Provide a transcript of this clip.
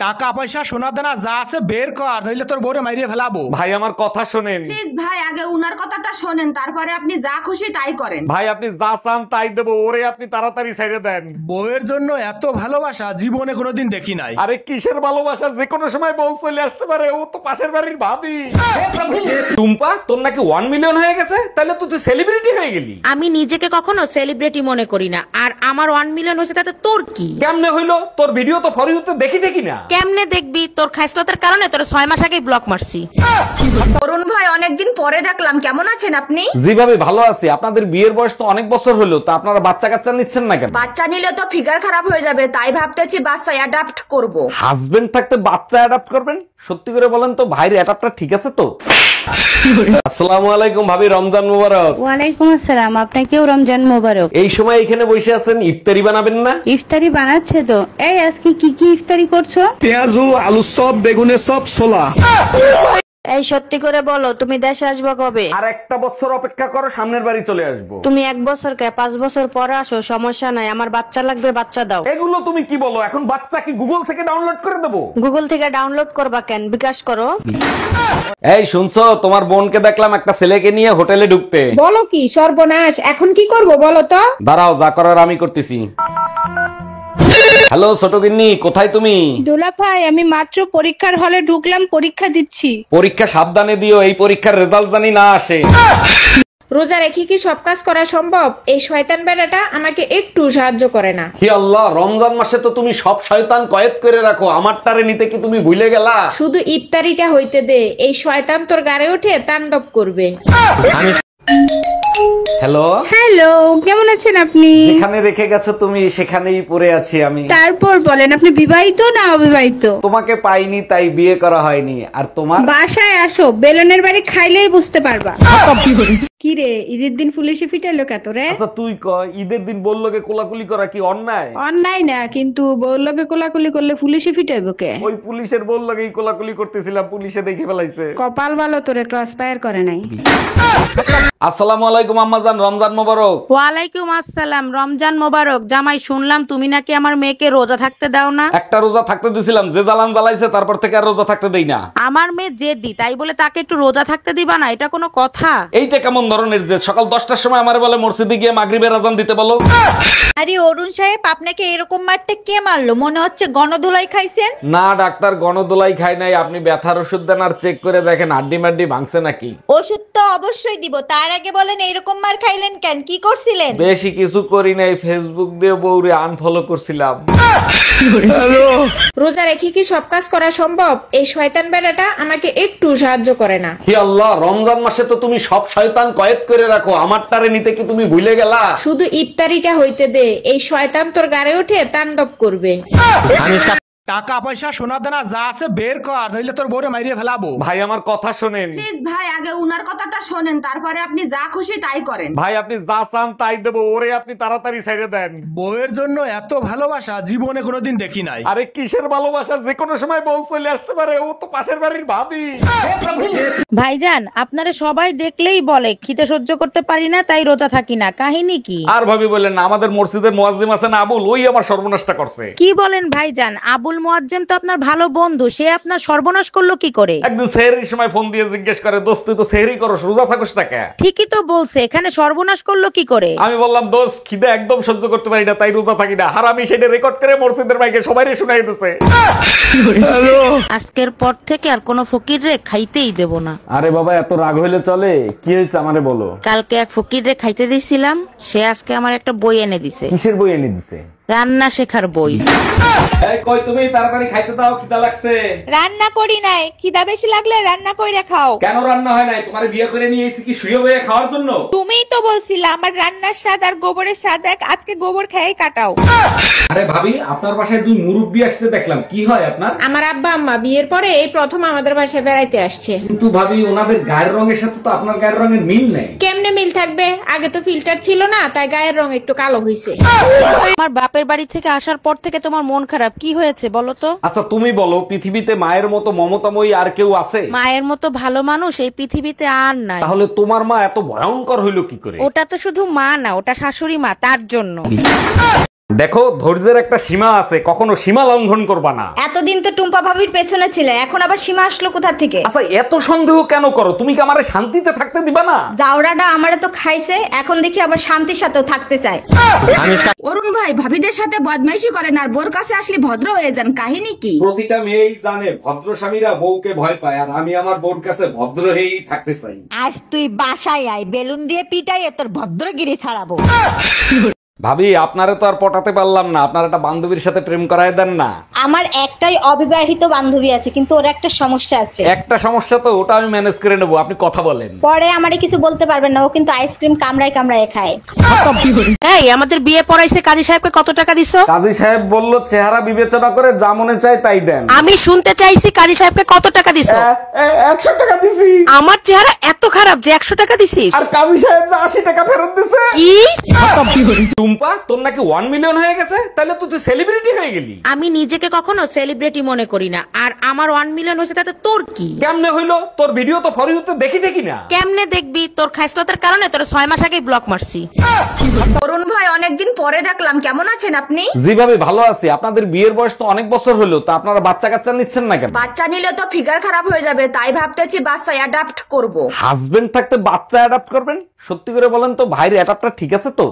টাকা পয়সা সোনা দানা যা আছে বের কর, নইলে তোর বউরে মাইরিয়ে ফেলাবো। ভাই আমার কথা শোনেন। প্লিজ ভাই, আগে উনার কথাটা শোনেন, তারপরে আপনি যা খুশি তাই করেন। ভাই আপনি যা চান তাই দেবো, ওরে আপনি তাড়াতাড়ি ছেড়ে দেন। বউয়ের জন্য এত ভালোবাসা জীবনে কোনোদিন দেখি নাই। আরে কিসের ভালোবাসা, যে কোনো সময় বউ চলে আসতে পারে, ও তো পাশের বাড়ির ভাবি। টুম্পা, তোর নাকি 1 মিলিয়ন হয়ে গেছে, তাহলে তুই সেলিব্রিটি হয়ে গেলি। আমি নিজেকে কখনো সেলিব্রিটি মনে করি না, আর আমার 1 মিলিয়ন হয়েছে তাতে তোর কি? কেমনে হইলো? তোর ভিডিও তো ফর ইউতে দেখি না। কেমনে দেখবি? তোর খাইসলতের কারণে তোর 6 মাস আগেই ব্লক মারছি। অরুণ ভাই, অনেকদিন পরে দেখলাম, কেমন আছেন আপনি? যেভাবে ভালো আছি। আপনাদের বিয়ের বয়স তো অনেক বছর হলো, তা আপনারা বাচ্চা কাচ্চা নিচ্ছেন না কেন? বাচ্চা নিলে তো ফিগার খারাপ হয়ে যাবে, তাই ভাবতেছি বাচ্চা অ্যাডাপ্ট করব। হাজবেন্ড থাকতে বাচ্চা অ্যাডাপ্ট করবেন? সত্যি করে বলেন তো, ভাইয়ের অ্যাডাপ্টার ঠিক আছে তো? আসসালামু আলাইকুম ভাবি, রমজান মোবারক। ওয়ালাইকুম আসসালাম, আপনাকেও রমজান মোবারক। এই সময় এখানে বসে আছেন, ইফতারি বানাবেন না? ইফতারি বানাচ্ছে তো। এই আজকে কি কি ইফতারি করছো? পেঁয়াজু, আলু চপ, বেগুনের চপ, ছোলা। এই সত্যি করে বলো, তুমি দেশে আসবে কবে? আর একটা বছর অপেক্ষা করো, সামনের বাড়ি চলে আসবো। তুমি 1 বছর কে 5 বছর পরে আসো, সমস্যা নাই। আমার বাচ্চা লাগবে, বাচ্চা দাও। এগুলো তুমি কি বলো? এখন বাচ্চা কি গুগল থেকে ডাউনলোড করে দেবো? গুগল থেকে ডাউনলোড করবা কেন? বিকাশ করো। এই শুনছো, তোমার বোনকে দেখলাম একটা ছেলেকে নিয়ে হোটেলে ঢুকতে। বলো কি সর্বনাশ, এখন কি করব বলো তো? দাঁড়াও, যা করার আমি করতেছি। হ্যালো ছোট গিন্নি, কোথায় তুমি? দুলা ভাই, আমি মাত্র পরীক্ষার হলে ঢুকলাম, পরীক্ষা দিচ্ছি। পরীক্ষা সাবধানে দিও, এই পরীক্ষার রেজাল্ট জানি না আসে। রোজা রেখে কি সব কাজ করা সম্ভব? এই শয়তান বেড়াটা আমাকে একটু সাহায্য করে না। হি আল্লাহ, রমজান মাসে তো তুমি সব শয়তান কয়েদ করে রাখো, আমারটারে নিতে কি তুমি ভুলে গেলা? শুধু ইফতারিটা হইতে দে, এই শয়তান তোর গাড়ে উঠে তাণ্ডব করবে। হ্যালো হ্যালো, কেমন আছেন আপনি? যেখানে রেখে গেছো তুমি সেখানেই পড়ে আছি আমি। তারপর বলেন, আপনি বিবাহিত না অবিবাহিত? তোমাকে পাইনি তাই বিয়ে করা হয়নি। আর তোমার? বাসায় আসো, বেলনের বাড়ি খাইলেই বুঝতে পারবা। কি রে, ঈদের দিন পুলিশে ফিটাইলো কত রে? আচ্ছা তুই ক, ঈদের দিন বললোকে কোলাকুলি করা কি অন্যায়? অন্যায় না, কিন্তু বউলোকে কোলাকুলি করলে পুলিশে ফিটাইবো কে? ওই পুলিশের বললোকেই কোলাকুলি করতেছিলাম, পুলিশে দেখে ফেলাইছে। কপাল ভালো, তোরে ক্রস ফায়ার করে নাই। আসসালামু আলাইকুম আম্মাজান, রমজান মোবারক। ওয়ালাইকুম আসসালাম, রমজান মোবারক। জামাই, শুনলাম তুমি নাকি আমার মেয়েকে রোজা থাকতে দাও না। একটা রোজা থাকতে দিছিলাম, যে জ্বালান জ্বালাইছে তারপর থেকে আর রোজা থাকতে দেই না। আমার মেয়ে জেদি, তাই বলে তাকে একটু রোজা থাকতে দিবা না? এটা কোনো কথা? এইটা কেমন ধরনের যে? সকাল 10টার সময় আমার বলে মসজিদে গিয়ে মাগরিবের আজান দিতে বলো। আরে অরুণ সাহেব, আপনাকে এরকম মারতে কে মারলো? মনে হচ্ছে গণধোলাই খাইছেন। না ডাক্তার, গণদোলাই খাই নাই। আপনি ব্যথার ওষুধ দেন আর চেক করে দেখেন হাড্ডি মাড্ডি ভাঙছে নাকি। ওষুধ তো অবশ্যই দিব, তার আগে বলেন এরকম মার খাইলেন কেন? কি করছিলেন? বেশি কিছু করি নাই, ফেসবুক দিয়ে বউরে আনফলো করছিলাম। রোজা রেখে কি সব কাজ করা সম্ভব? এই শয়তান বেড়াটা আমাকে একটু সাহায্য করে না। হি আল্লাহ, রমজান মাসে তো তুমি সব শয়তান কয়েদ করে রাখো, আমারটারে নিতে কি তুমি ভুলে গেলা? শুধু ইফতারিটা হইতে দে, এই শয়তান তোর গাড়ে উঠে তাণ্ডব করবে। টাকা পয়সা সোনা দানা যা আছে বের কর, নইলে তোর বউরে মাইরিয়ে ফেলাবো। ভাই আমার কথা শোনেন। প্লিজ ভাই, আগে উনার কথাটা শোনেন, তারপরে আপনি যা খুশি তাই করেন। ভাই আপনি যা চান তাই দেবো, ওরে আপনি তাড়াতাড়ি ছেড়ে দেন। বউয়ের জন্য এত ভালোবাসা জীবনে কোনোদিন দেখি নাই। আরে কিসের ভালোবাসা, যে কোনো সময় বউ চলে আসতে পারে, ও তো পাশের বাড়ির ভাবি। ভাইজান, আপনারা সবাই দেখলেই বলে খিদে সহ্য করতে পারি না, তাই রোজা থাকি না। কাহিনী কি? আর ভাবি বলেন না, আমাদের মসজিদের মুয়াজ্জিম আছেন আবুল, ওই আমার সর্বনাশটা করছে। কি বলেন ভাইজান? আবুল মুয়াজ্জেম তো আপনার ভালো বন্ধু, সে আপনার সর্বনাশ করলো কি করে? একদিন সেহরির সময় ফোন দিয়ে জিজ্ঞেস করে, দোস্ত তুই তো সেহরি করো, রোজা থাকোস না কেন? ঠিকই তো বলছে, এখানে সর্বনাশ করলো কি করে? আমি বললাম, দোস্ত খিদে একদম সহ্য করতে পারি না, তাই রোজা থাকি না। আর আমি সেটা রেকর্ড করে মসজিদের মাইকে সবাইরে শুনাই দিতেছে। আজকের পর থেকে আর কোনো ফকির রে খাইতেই দেব না। আরে বাবা, এত রাগ হইলে চলে? কি হয়েছে আমারে বলো। কালকে এক ফকির রে খাইতে দিছিলাম, সে আজকে আমার একটা বই এনে দিছে। কিসের বই এনে দিছে? রান্না শেখার বই। এই কই তুমি, তাড়াতাড়ি খাইতে দাও, খিদা লাগছে। রান্না করি নাই, খিদা বেশি লাগলে রান্না কইরা খাও। কেন রান্না হয় নাই? তোমারে বিয়ে করে নিয়ে এসেছি কি শুয়ে বয়ে খাওয়ার জন্য? তুমিই তো বলছিলা আমার রান্নার স্বাদ আর গোবরের স্বাদ এক, আজকে গোবর খেয়ে কাটাও। আরে ভাবি, আপনার বাসায় দুই মুরব্বি আসতে দেখলাম, কি হয় আপনার? আমার আব্বা আম্মা বিয়ের পরে এই প্রথম আমাদের বাসায় বেড়াইতে আসছে। কিন্তু ভাবি, ওনাদের গায়ের রঙের সাথে তো আপনার গায়ের রঙের মিল নেই। কেমনে মিল থাকবে? আগে তো ফিল্টার ছিল না, তাই গায়ের রং একটু কালো হয়েছে। আমার বাপের বাড়ি থেকে আসার পর থেকে তোমার মন খারাপ, কি হয়েছে বলো তো? আচ্ছা তুমি বলো, পৃথিবীতে মায়ের মতো মমতাময়ী আর কেউ আছে? মায়ের মতো ভালো মানুষ এই পৃথিবীতে আর নাই। তাহলে তোমার মা এত ভয়ঙ্কর হইলো কি করে? ওটা তো শুধু মা না, ওটা শাশুড়ি মা, তার জন্য। দেখো ধৈর্যের একটা সীমা আছে, কখনো সীমা লঙ্ঘন করবা না। এতদিন তো টুম্পা ভাবির পেছনে ছিলে, এখন আবার সীমা আসলো কোথা থেকে? আচ্ছা এত সন্দেহ কেন করো? তুমি কি আমারে শান্তিতে থাকতে দিবা না? জাউরাটা আমারে তো খাইছে, এখন দেখি আবার শান্তির সাথেও থাকতে চায়। অরুণ ভাই ভাবিদের সাথে বদমাইশি করেন আর বোর কাছে আসলে ভদ্র হয়ে যান, কাহিনী কি? প্রতিটা মেয়েই জানে ভদ্র স্বামীরা বউকে ভয় পায়, আর আমি আমার বউর কাছে ভদ্র হয়েই থাকতে চাই। আজ তুই বাসায় আয়, বেলুন দিয়ে পিটাই তোর ভদ্রগিরি ছাড়াবো। ভাবি আপনারে তো আর পটাতে পারলাম না, আপনার একটা বান্ধবীর সাথে প্রেম করায় দেন না। আমার একটাই অবিবাহিত বান্ধবী আছে, কিন্তু ওর একটা সমস্যা আছে। একটা সমস্যা তো, ওটা আমি ম্যানেজ করে নেবো, আপনি কথা বলেন। পরে আমারে কিছু বলতে পারবেন না, ও কিন্তু আইসক্রিম কামড়ায় কামড়ায় খায়। এই আমাদের বিয়ে পড়াইছে কাজী সাহেবকে কত টাকা দিছো? কাজী সাহেব বলল চেহারা বিবেচনা করে যা মনে চায় তাই দেন। আমি শুনতে চাইছি কাজী সাহেবকে কত টাকা দিছো? 100 টাকা দিছি। আমার চেহারা এত খারাপ যে 100 টাকা দিছিস? আর কাজী সাহেব 80 টাকা ফেরত দিছে। কি? টুম্পা তোর নাকি 1 মিলিয়ন হয়ে গেছে, তাহলে তো তুই সেলিব্রিটি হয়ে গেলি। আমি নিজেকে কখনো সেলিব্রিটি মনে করি না, আর আমার 1 মিলিয়ন হয়েছে তাতে তোর কি? কেমনে হইলো? তোর ভিডিও তো ফর ইউতে দেখি না। কেমনে দেখবি? তোর খাইছলতার কারণে তোর 6 মাস আগেই ব্লক মারছি। অরুণ ভাই অনেকদিন পরে দেখলাম, কেমন আছেন আপনি? জি ভাবি ভালো আছি। আপনাদের বিয়ের বয়স তো অনেক বছর হলো, তা আপনারা বাচ্চা কাচ্চা নিচ্ছেন না কেন? বাচ্চা নিলে তো ফিগার খারাপ হয়ে যাবে, তাই ভাবতেছি বাচ্চা অ্যাডাপ্ট করব। হাজবেন্ড থাকতে বাচ্চা অ্যাডাপ্ট করবেন? সত্যি করে বলেন তো ভাইয়ের অ্যাডাপ্টটা ঠিক আছে তো?